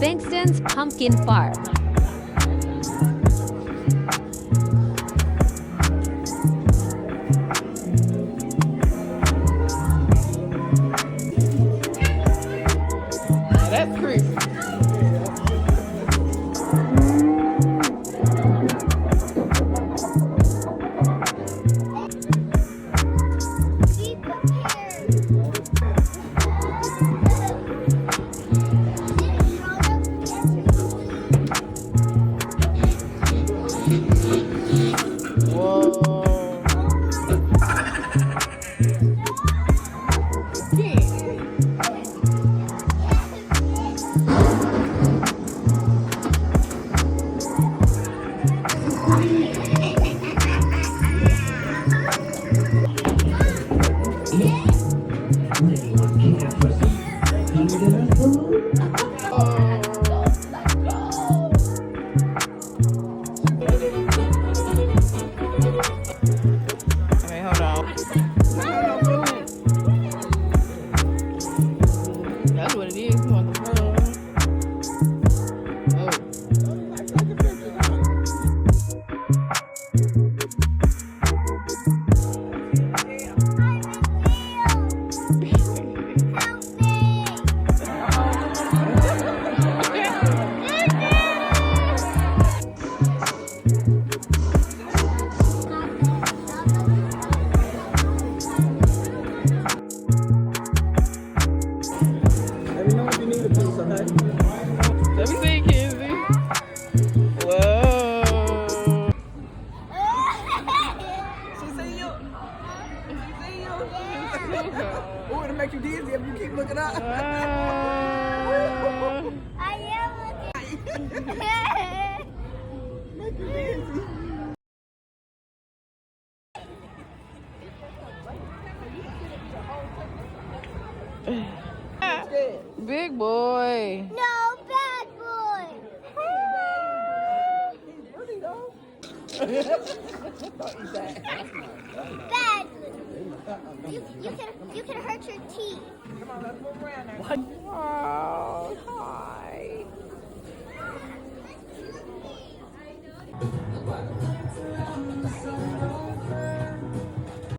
Bengston's Pumpkin Farm. That's creepy. That's what it is. You want the pearl. Oh. Let me see, Kenzie. Whoa. She see you. She see you. Oh, it'll make you dizzy if you keep looking up. I am looking. Make you dizzy. Big boy. No, bad boy. He's pretty though. Bad. You can hurt your teeth. Come on, let's move around now. Wow.